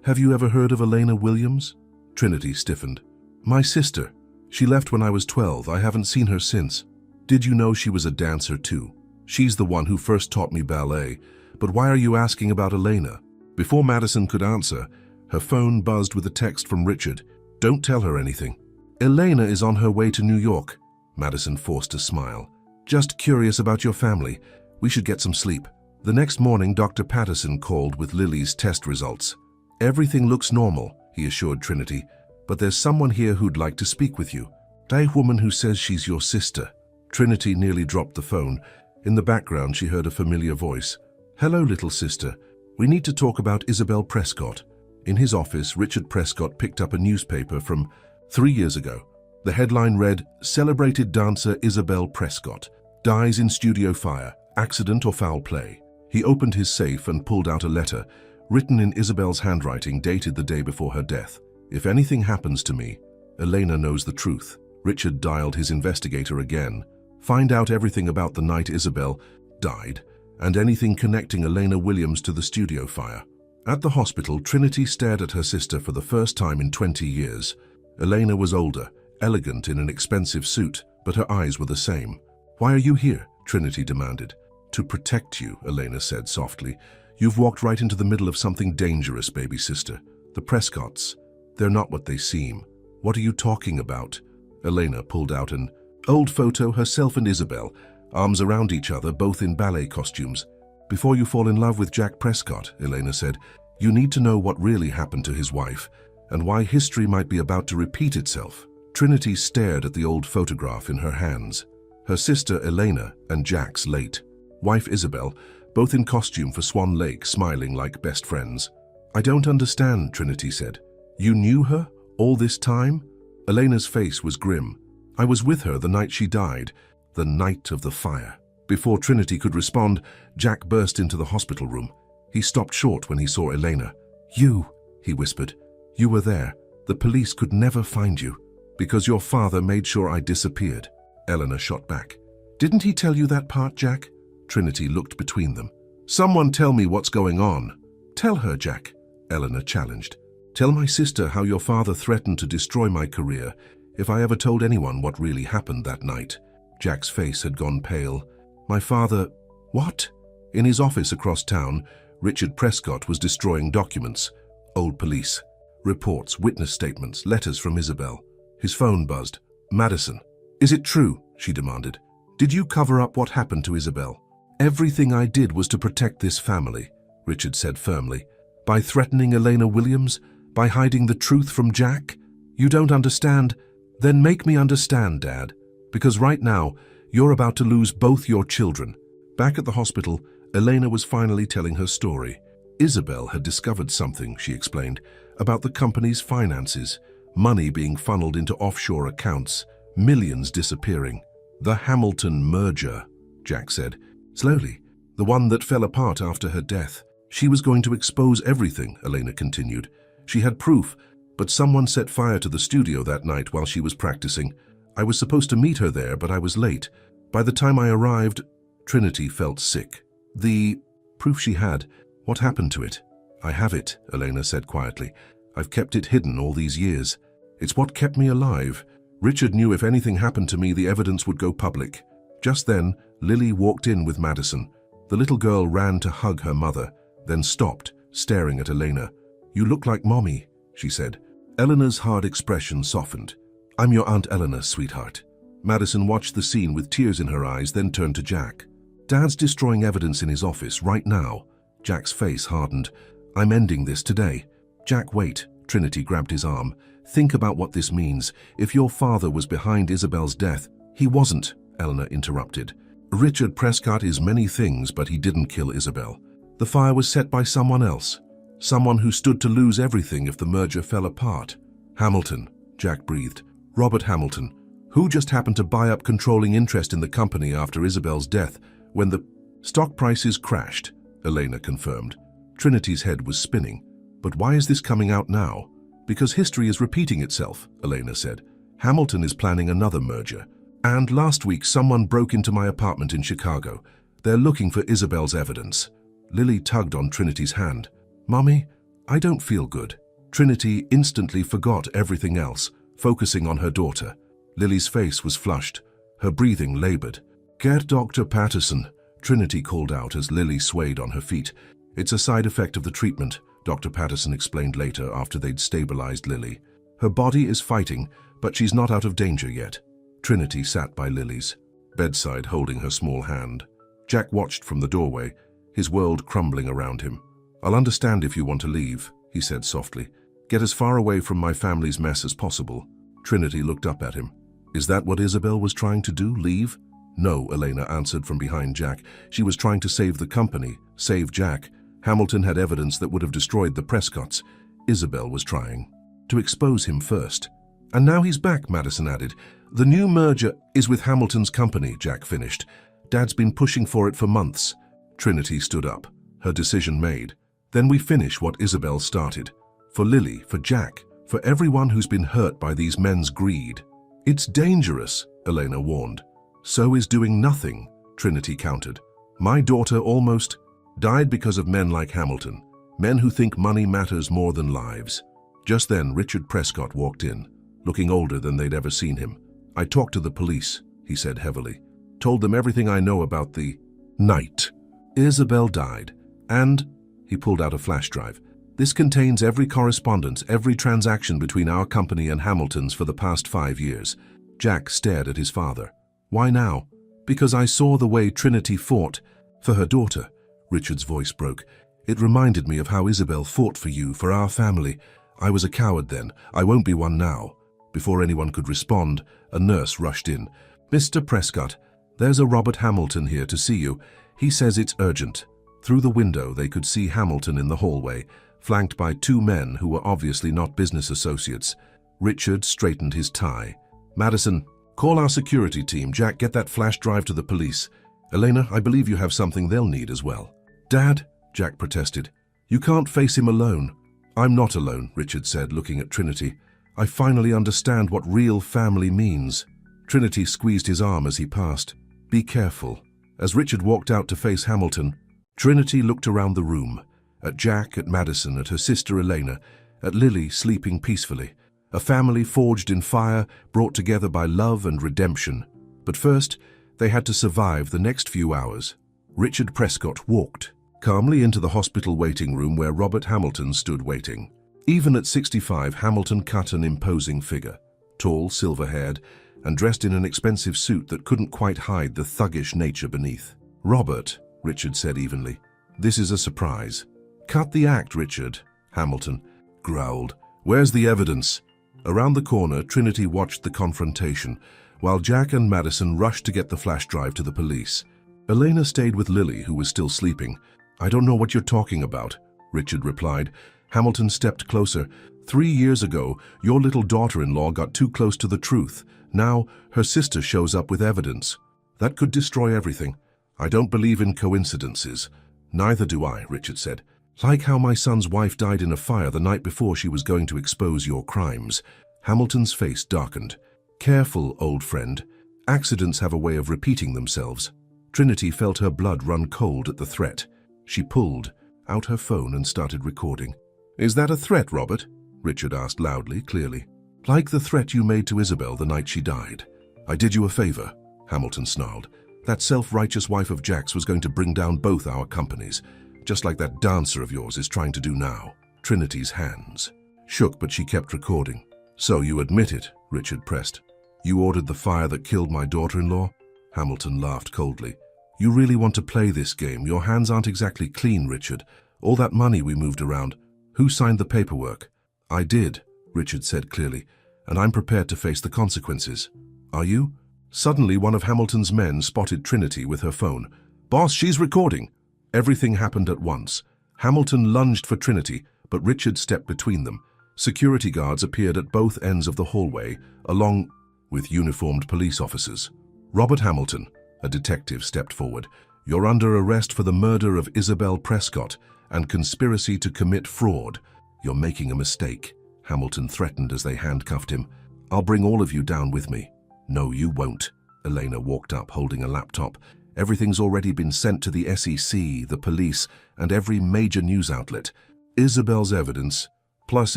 Have you ever heard of Elena Williams?" Trinity stiffened. "My sister. She left when I was 12. I haven't seen her since." "Did you know she was a dancer too?" "She's the one who first taught me ballet. But why are you asking about Elena?" Before Madison could answer, her phone buzzed with a text from Richard. "Don't tell her anything." "Elena is on her way to New York." Madison forced a smile. "Just curious about your family. We should get some sleep." The next morning, Dr. Patterson called with Lily's test results. "Everything looks normal," he assured Trinity, "but there's someone here who'd like to speak with you. That woman who says she's your sister." Trinity nearly dropped the phone. In the background, she heard a familiar voice. "Hello, little sister. We need to talk about Isabel Prescott." In his office, Richard Prescott picked up a newspaper from 3 years ago. The headline read, "Celebrated dancer Isabel Prescott dies in studio fire, accident or foul play." He opened his safe and pulled out a letter, written in Isabel's handwriting, dated the day before her death. "If anything happens to me, Elena knows the truth." Richard dialed his investigator again. "Find out everything about the night Isabel died, and anything connecting Elena Williams to the studio fire." At the hospital, Trinity stared at her sister for the first time in 20 years. Elena was older, elegant in an expensive suit, but her eyes were the same. "Why are you here?" Trinity demanded. "To protect you," Elena said softly. "You've walked right into the middle of something dangerous, baby sister. The Prescotts, they're not what they seem." "What are you talking about?" Elena pulled out an old photo, herself and Isabel, arms around each other, both in ballet costumes. "Before you fall in love with Jack Prescott," Elena said, "you need to know what really happened to his wife, and why history might be about to repeat itself." Trinity stared at the old photograph in her hands. Her sister Elena and Jack's late wife Isabel, both in costume for Swan Lake, smiling like best friends. "I don't understand," Trinity said. "You knew her all this time?" Elena's face was grim. "I was with her the night she died, the night of the fire." Before Trinity could respond, Jack burst into the hospital room. He stopped short when he saw Elena. "You," he whispered. "You were there. The police could never find you, because your father made sure I disappeared." Elena shot back. "Didn't he tell you that part, Jack?" Trinity looked between them. "Someone tell me what's going on." "Tell her, Jack," Elena challenged. "Tell my sister how your father threatened to destroy my career if I ever told anyone what really happened that night." Jack's face had gone pale. "My father—" "What?" In his office across town, Richard Prescott was destroying documents, old police reports, witness statements, letters from Isabel. His phone buzzed. "Madison, is it true?" she demanded. "Did you cover up what happened to Isabel?" "Everything I did was to protect this family," Richard said firmly. "By threatening Elena Williams, By hiding the truth from Jack? You don't understand? Then make me understand, Dad. Because right now, you're about to lose both your children. Back at the hospital, Elena was finally telling her story. Isabel had discovered something, she explained, about the company's finances, money being funneled into offshore accounts, millions disappearing. The Hamilton merger, Jack said. Slowly, the one that fell apart after her death. She was going to expose everything, Elena continued. She had proof, but someone set fire to the studio that night while she was practicing. I was supposed to meet her there, but I was late. By the time I arrived, Trinity felt sick. The proof she had, what happened to it? I have it, Elena said quietly. I've kept it hidden all these years. It's what kept me alive. Richard knew if anything happened to me, the evidence would go public. Just then, Lily walked in with Madison. The little girl ran to hug her mother, then stopped, staring at Elena. You look like Mommy, she said. Eleanor's hard expression softened. I'm your Aunt Eleanor, sweetheart. Madison watched the scene with tears in her eyes, then turned to Jack. Dad's destroying evidence in his office right now. Jack's face hardened. I'm ending this today. Jack, wait. Trinity grabbed his arm. Think about what this means. If your father was behind Isabel's death, he wasn't, Eleanor interrupted. Richard Prescott is many things, but he didn't kill Isabel. The fire was set by someone else. Someone who stood to lose everything if the merger fell apart. Hamilton, Jack breathed. Robert Hamilton, who just happened to buy up controlling interest in the company after Isabel's death when the stock prices crashed, Elena confirmed. Trinity's head was spinning. But why is this coming out now? Because history is repeating itself, Elena said. Hamilton is planning another merger. And last week someone broke into my apartment in Chicago. They're looking for Isabel's evidence. Lily tugged on Trinity's hand. Mommy, I don't feel good. Trinity instantly forgot everything else, focusing on her daughter. Lily's face was flushed, her breathing labored. Get Dr. Patterson, Trinity called out as Lily swayed on her feet. It's a side effect of the treatment, Dr. Patterson explained later after they'd stabilized Lily. Her body is fighting, but she's not out of danger yet. Trinity sat by Lily's bedside holding her small hand. Jack watched from the doorway, his world crumbling around him. I'll understand if you want to leave, he said softly. Get as far away from my family's mess as possible. Trinity looked up at him. Is that what Isabel was trying to do, leave? No, Elena answered from behind Jack. She was trying to save the company, save Jack. Hamilton had evidence that would have destroyed the Prescotts. Isabel was trying to expose him first. And now he's back, Madison added. The new merger is with Hamilton's company, Jack finished. Dad's been pushing for it for months. Trinity stood up, her decision made. Then we finish what Isabel started. For Lily, for Jack, for everyone who's been hurt by these men's greed. It's dangerous, Elena warned. So is doing nothing, Trinity countered. My daughter almost died because of men like Hamilton, men who think money matters more than lives. Just then, Richard Prescott walked in, looking older than they'd ever seen him. I talked to the police, he said heavily. Told them everything I know about the night. Isabel died, and he pulled out a flash drive. This contains every correspondence, every transaction between our company and Hamilton's for the past 5 years. Jack stared at his father. Why now? Because I saw the way Trinity fought for her daughter. Richard's voice broke. It reminded me of how Isabel fought for you, for our family. I was a coward then. I won't be one now. Before anyone could respond, a nurse rushed in. Mr. Prescott, there's a Robert Hamilton here to see you. He says it's urgent. Through the window, they could see Hamilton in the hallway, flanked by 2 men who were obviously not business associates. Richard straightened his tie. Madison, call our security team. Jack, get that flash drive to the police. Elena, I believe you have something they'll need as well. Dad, Jack protested. You can't face him alone. I'm not alone, Richard said, looking at Trinity. I finally understand what real family means. Trinity squeezed his arm as he passed. Be careful. As Richard walked out to face Hamilton, Trinity looked around the room, at Jack, at Madison, at her sister Elena, at Lily sleeping peacefully. A family forged in fire, brought together by love and redemption. But first, they had to survive the next few hours. Richard Prescott walked calmly into the hospital waiting room where Robert Hamilton stood waiting. Even at 65, Hamilton cut an imposing figure, tall, silver-haired, and dressed in an expensive suit that couldn't quite hide the thuggish nature beneath. Robert, Richard said evenly, this is a surprise. Cut the act, Richard, Hamilton growled. Where's the evidence? Around the corner, Trinity watched the confrontation, while Jack and Madison rushed to get the flash drive to the police. Elena stayed with Lily, who was still sleeping. I don't know what you're talking about, Richard replied. Hamilton stepped closer. 3 years ago, your little daughter-in-law got too close to the truth. Now, her sister shows up with evidence. That could destroy everything. I don't believe in coincidences. Neither do I, Richard said. Like how my son's wife died in a fire the night before she was going to expose your crimes. Hamilton's face darkened. Careful, old friend. Accidents have a way of repeating themselves. Trinity felt her blood run cold at the threat. She pulled out her phone and started recording. Is that a threat, Robert? Richard asked loudly, clearly. Like the threat you made to Isabel the night she died. I did you a favor, Hamilton snarled. That self-righteous wife of Jack's was going to bring down both our companies, just like that dancer of yours is trying to do now. Trinity's hands shook, but she kept recording. So you admit it, Richard pressed. You ordered the fire that killed my daughter-in-law? Hamilton laughed coldly. You really want to play this game? Your hands aren't exactly clean, Richard. All that money we moved around. Who signed the paperwork? I did, Richard said clearly, and I'm prepared to face the consequences. Are you? Suddenly, one of Hamilton's men spotted Trinity with her phone. Boss, she's recording. Everything happened at once. Hamilton lunged for Trinity, but Richard stepped between them. Security guards appeared at both ends of the hallway, along with uniformed police officers. Robert Hamilton, a detective, stepped forward. You're under arrest for the murder of Isabel Prescott and conspiracy to commit fraud. You're making a mistake, Hamilton threatened as they handcuffed him. I'll bring all of you down with me. No, you won't. Elena walked up, holding a laptop. Everything's already been sent to the SEC, the police, and every major news outlet. Isabel's evidence, plus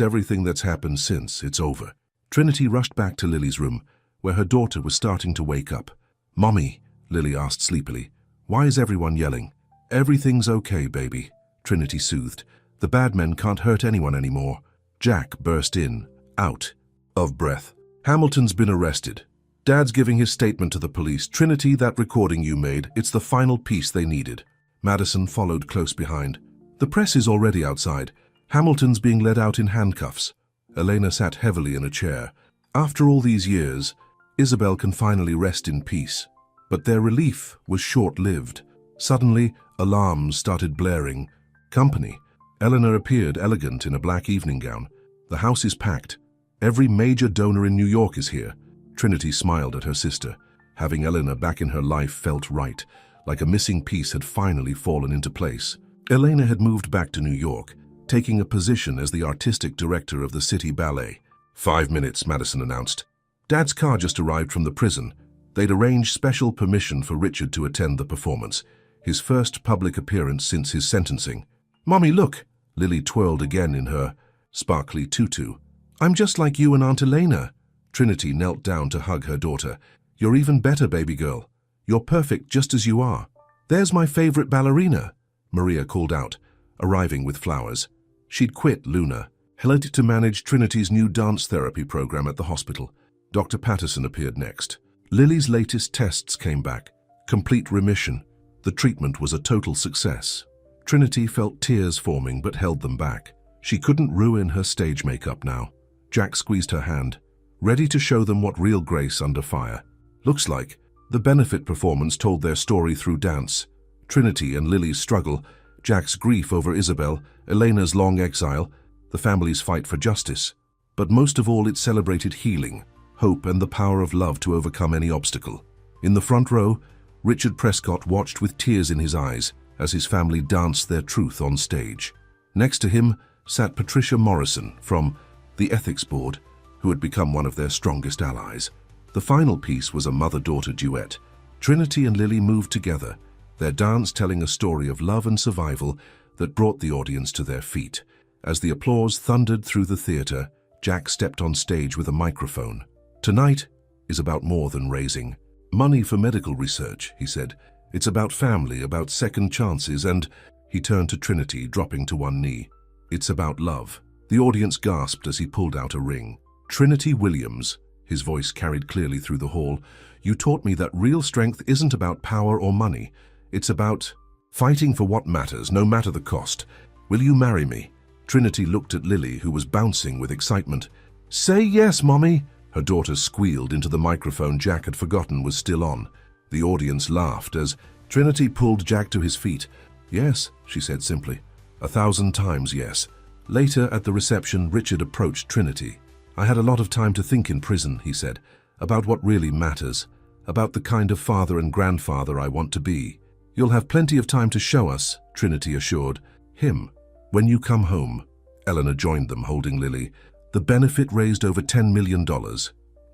everything that's happened since, it's over. Trinity rushed back to Lily's room, where her daughter was starting to wake up. Mommy, Lily asked sleepily, why is everyone yelling? Everything's okay, baby, Trinity soothed. The bad men can't hurt anyone anymore. Jack burst in, out of breath. Hamilton's been arrested. Dad's giving his statement to the police. Trinity, that recording you made, it's the final piece they needed. Madison followed close behind. The press is already outside. Hamilton's being led out in handcuffs. Elena sat heavily in a chair. After all these years, Isabel can finally rest in peace. But their relief was short-lived. Suddenly, alarms started blaring. Company. Eleanor appeared, elegant in a black evening gown. The house is packed. Every major donor in New York is here. Trinity smiled at her sister. Having Eleanor back in her life felt right, like a missing piece had finally fallen into place. Elena had moved back to New York, taking a position as the artistic director of the city ballet. 5 minutes, Madison announced. Dad's car just arrived from the prison. They'd arranged special permission for Richard to attend the performance, his first public appearance since his sentencing. Mommy, look! Lily twirled again in her sparkly tutu. I'm just like you and Aunt Elena. Trinity knelt down to hug her daughter. You're even better, baby girl. You're perfect just as you are. There's my favorite ballerina, Maria called out, arriving with flowers. She'd quit Luna, headed to manage Trinity's new dance therapy program at the hospital. Dr. Patterson appeared next. Lily's latest tests came back. Complete remission. The treatment was a total success. Trinity felt tears forming but held them back. She couldn't ruin her stage makeup now. Jack squeezed her hand, ready to show them what real grace under fire looks like. The benefit performance told their story through dance. Trinity and Lily's struggle, Jack's grief over Isabel, Elena's long exile, the family's fight for justice. But most of all, it celebrated healing, hope, and the power of love to overcome any obstacle. In the front row, Richard Prescott watched with tears in his eyes as his family danced their truth on stage. Next to him sat Patricia Morrison from the Ethics Board, who had become one of their strongest allies. The final piece was a mother-daughter duet. Trinity and Lily moved together, their dance telling a story of love and survival that brought the audience to their feet. As the applause thundered through the theater, Jack stepped on stage with a microphone. Tonight is about more than raising money for medical research, he said. It's about family, about second chances, and he turned to Trinity, dropping to one knee. It's about love. The audience gasped as he pulled out a ring. Trinity Williams, his voice carried clearly through the hall, you taught me that real strength isn't about power or money. It's about fighting for what matters, no matter the cost. Will you marry me? Trinity looked at Lily, who was bouncing with excitement. "Say yes, Mommy," her daughter squealed into the microphone Jack had forgotten was still on. The audience laughed as Trinity pulled Jack to his feet. "Yes," she said simply. 1,000 times yes. Later at the reception, Richard approached Trinity. "I had a lot of time to think in prison," he said, "about what really matters, about the kind of father and grandfather I want to be." "You'll have plenty of time to show us," Trinity assured him. "When you come home." Eleanor joined them, holding Lily. "The benefit raised over $10 million.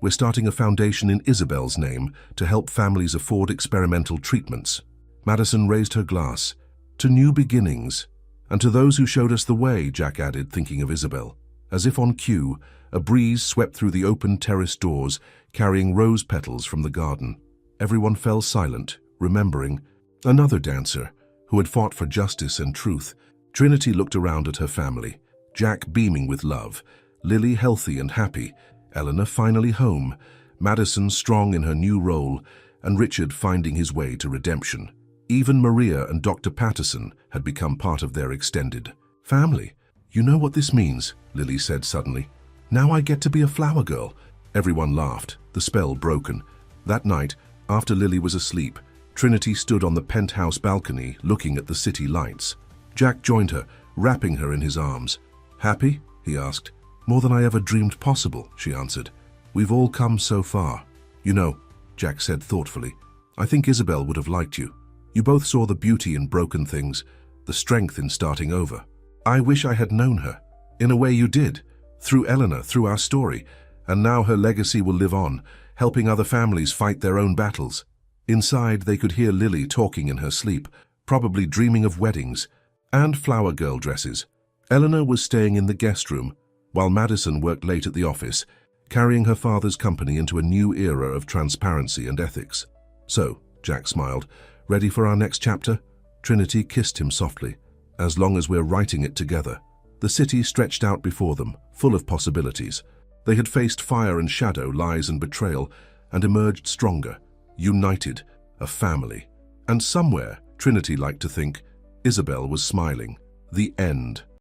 We're starting a foundation in Isabel's name to help families afford experimental treatments." Madison raised her glass. "To new beginnings. And to those who showed us the way," Jack added, thinking of Isabel. As if on cue, a breeze swept through the open terrace doors, carrying rose petals from the garden. Everyone fell silent, remembering another dancer who had fought for justice and truth. Trinity looked around at her family, Jack beaming with love, Lily healthy and happy, Eleanor finally home, Madison strong in her new role, and Richard finding his way to redemption. Even Maria and Dr. Patterson had become part of their extended family. "You know what this means," Lily said suddenly. "Now I get to be a flower girl." Everyone laughed, the spell broken. That night, after Lily was asleep, Trinity stood on the penthouse balcony looking at the city lights. Jack joined her, wrapping her in his arms. "Happy?" he asked. "More than I ever dreamed possible," she answered. "We've all come so far." "You know," Jack said thoughtfully, "I think Isabel would have liked you. You both saw the beauty in broken things, the strength in starting over. I wish I had known her. In a way you did, through Eleanor, through our story, and now her legacy will live on, helping other families fight their own battles." Inside, they could hear Lily talking in her sleep, probably dreaming of weddings and flower girl dresses. Eleanor was staying in the guest room, while Madison worked late at the office, carrying her father's company into a new era of transparency and ethics. "So," Jack smiled, "ready for our next chapter?" Trinity kissed him softly. "As long as we're writing it together." The city stretched out before them, full of possibilities. They had faced fire and shadow, lies and betrayal, and emerged stronger, united, a family. And somewhere, Trinity liked to think, Isabel was smiling. The end.